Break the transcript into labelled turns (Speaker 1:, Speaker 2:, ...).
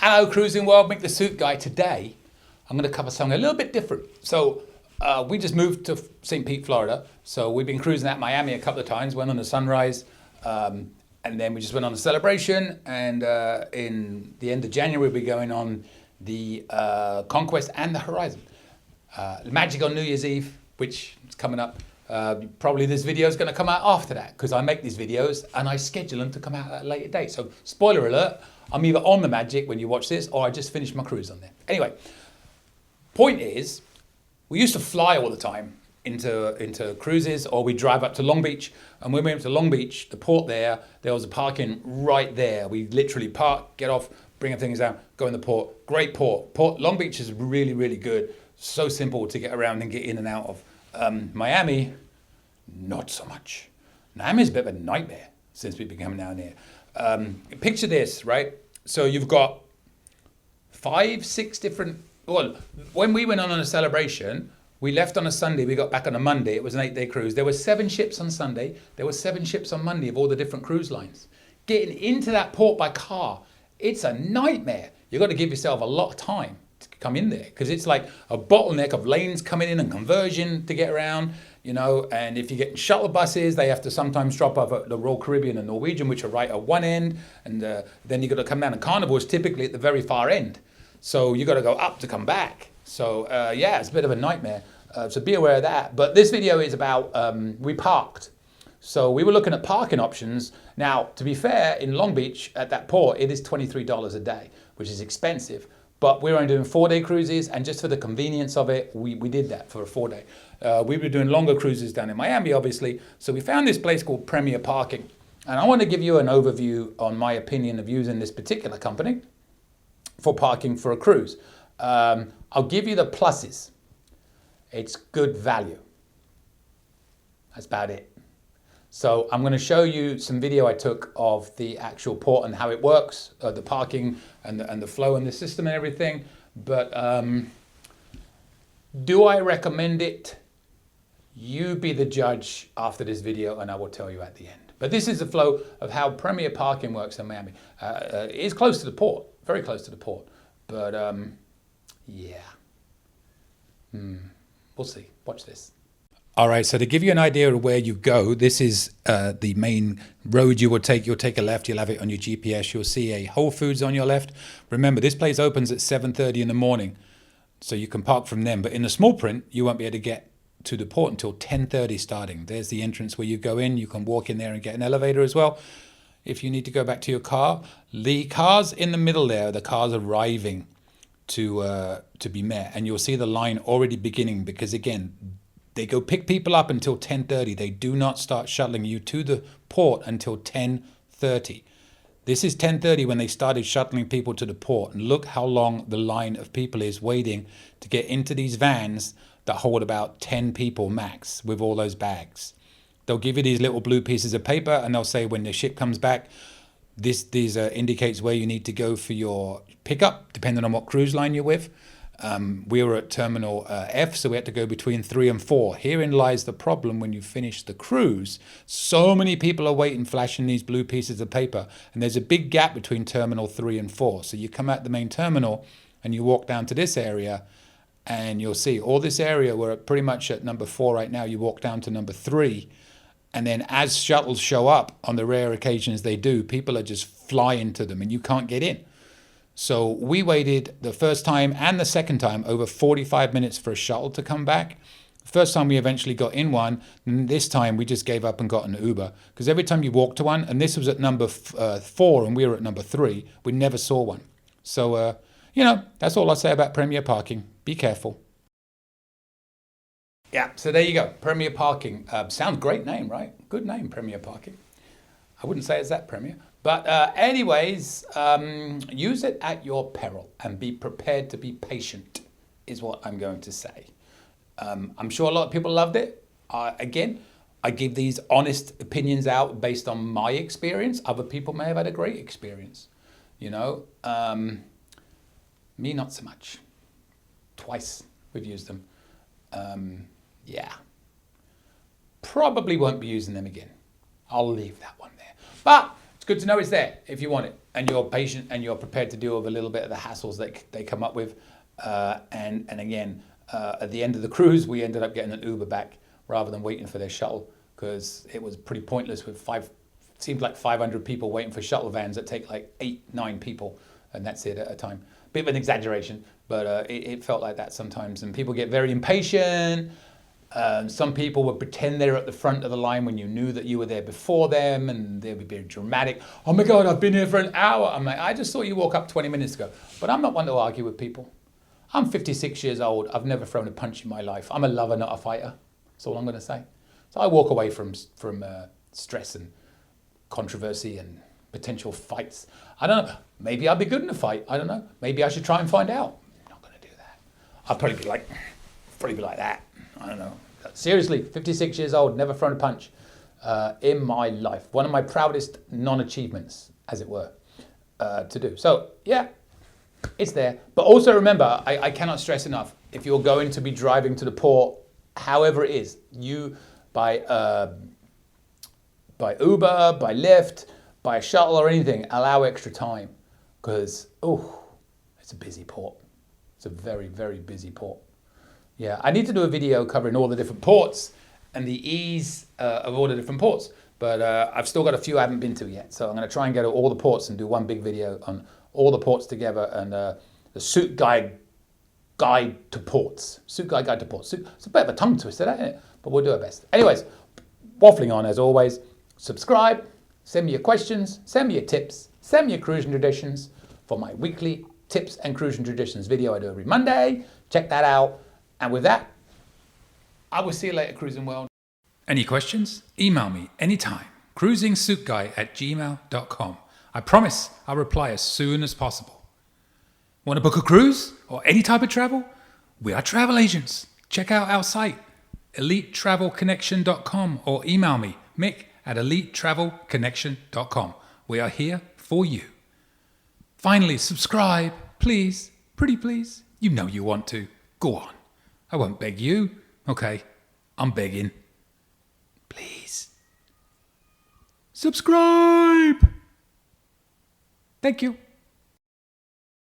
Speaker 1: Hello Cruising World, Mick the Suit Guy. Today I'm going to cover something a little bit different. So we just moved to St. Pete, Florida. So we've been cruising at Miami a couple of times, went on a sunrise, and then we just went on a celebration. And in the end of January, we'll be going on the Conquest and the Horizon. Magic on New Year's Eve, which is coming up. Probably this video is going to come out after that because I make these videos and I schedule them to come out at a later date. So spoiler alert, I'm either on the Magic when you watch this or I just finished my cruise on there. Anyway, point is, we used to fly all the time into cruises, or we drive up to Long Beach. And when we went to Long Beach, the port there was a parking right there. We literally park, get off, bring things down, go in the port. Great port. Long Beach is really, really good. So simple to get around and get in and out of. Miami, not so much. Miami's a bit of a nightmare since we've been coming down here. Picture this, right? So you've got 5, 6 different, well, when we went on a celebration, we left on a Sunday, we got back on a Monday. It was an 8-day cruise. There were 7 ships on Sunday. There were 7 ships on Monday of all the different cruise lines. Getting into that port by car, it's a nightmare. You've got to give yourself a lot of time to come in there because it's like a bottleneck of lanes coming in and conversion to get around, you know. And if you get shuttle buses, they have to sometimes drop off at the Royal Caribbean and Norwegian, which are right at one end, and then you got to come down. And Carnival is typically at the very far end, so you got to go up to come back. So yeah, it's a bit of a nightmare. So be aware of that. But this video is about we parked. So we were looking at parking options. Now, to be fair, in Long Beach at that port, it is $23 a day, which is expensive. But we were only doing 4-day cruises, and just for the convenience of it, we did that for a 4-day. We were doing longer cruises down in Miami, obviously. So we found this place called Premier Parking. And I want to give you an overview on my opinion of using this particular company for parking for a cruise. I'll give you the pluses. It's good value. That's about it. So I'm going to show you some video I took of the actual port and how it works, the parking and the flow and the system and everything. But do I recommend it? You be the judge after this video, and I will tell you at the end. But this is the flow of how Premier Parking works in Miami. It is close to the port, very close to the port. But yeah, we'll see. Watch this. All right, so to give you an idea of where you go, this is the main road you will take. You'll take a left, you'll have it on your GPS. You'll see a Whole Foods on your left. Remember, this place opens at 7:30 in the morning, so you can park from them. But in the small print, you won't be able to get to the port until 10:30 starting. There's the entrance where you go in. You can walk in there and get an elevator as well. If you need to go back to your car, the cars in the middle there, the cars arriving to be met. And you'll see the line already beginning because, again, they go pick people up until 10:30. They do not start shuttling you to the port until 10:30. This is 10:30 when they started shuttling people to the port. And look how long the line of people is waiting to get into these vans that hold about 10 people max with all those bags. They'll give you these little blue pieces of paper and they'll say when the ship comes back, these indicates where you need to go for your pickup, depending on what cruise line you're with. We were at Terminal F, so we had to go between 3 and 4. Herein lies the problem when you finish the cruise. So many people are waiting, flashing these blue pieces of paper, and there's a big gap between Terminal 3 and 4. So you come out the main terminal and you walk down to this area, and you'll see all this area, we're pretty much at number 4 right now. You walk down to number 3, and then as shuttles show up, on the rare occasions they do, people are just flying to them and you can't get in. So we waited the first time and the second time over 45 minutes for a shuttle to come back. First time we eventually got in one, and this time we just gave up and got an Uber. Because every time you walk to one, and this was at number 4 and we were at number 3, we never saw one. So, you know, that's all I'll say about Premier Parking. Be careful. Yeah, so there you go. Premier Parking. Sounds great name, right? Good name, Premier Parking. I wouldn't say it's that Premier. But anyways, use it at your peril and be prepared to be patient is what I'm going to say. I'm sure a lot of people loved it. Again, I give these honest opinions out based on my experience. Other people may have had a great experience. You know, me not so much. Twice we've used them. Yeah. Probably won't be using them again. I'll leave that one there. But good to know it's there if you want it, and you're patient and you're prepared to deal with a little bit of the hassles that they come up with. And again, at the end of the cruise, we ended up getting an Uber back rather than waiting for their shuttle, because it was pretty pointless with seemed like 500 people waiting for shuttle vans that take like 8-9 people, and that's it at a time. Bit of an exaggeration, but it felt like that sometimes, and people get very impatient. Some people would pretend they're at the front of the line when you knew that you were there before them, and they would be dramatic. Oh my God, I've been here for an hour. I'm like, I just saw you walk up 20 minutes ago. But I'm not one to argue with people. I'm 56 years old. I've never thrown a punch in my life. I'm a lover, not a fighter. That's all I'm going to say. So I walk away from stress and controversy and potential fights. I don't know. Maybe I'll be good in a fight. I don't know. Maybe I should try and find out. I'm not going to do that. I'll probably be like that. I don't know. Seriously, 56 years old, never thrown a punch in my life. One of my proudest non-achievements, as it were, to do. So, yeah, it's there. But also remember, I cannot stress enough, if you're going to be driving to the port, however it is, you by Uber, by Lyft, by a shuttle or anything, allow extra time, because, it's a busy port. It's a very, very busy port. Yeah, I need to do a video covering all the different ports and the ease of all the different ports. But I've still got a few I haven't been to yet. So I'm going to try and go to all the ports and do one big video on all the ports together, and the Suit Guide to Ports. Suit Guide to Ports. It's a bit of a tongue twister, isn't it? But we'll do our best. Anyways, waffling on as always. Subscribe, send me your questions, send me your tips, send me your cruising traditions for my weekly tips and cruising traditions video I do every Monday. Check that out. And with that, I will see you later, Cruising World. Any questions? Email me anytime. cruisingsuitguy@gmail.com. I promise I'll reply as soon as possible. Want to book a cruise or any type of travel? We are travel agents. Check out our site, elitetravelconnection.com, or email me, mick@elitetravelconnection.com. We are here for you. Finally, subscribe, please. Pretty please. You know you want to. Go on. I won't beg you. Okay, I'm begging. Please. Subscribe. Thank you.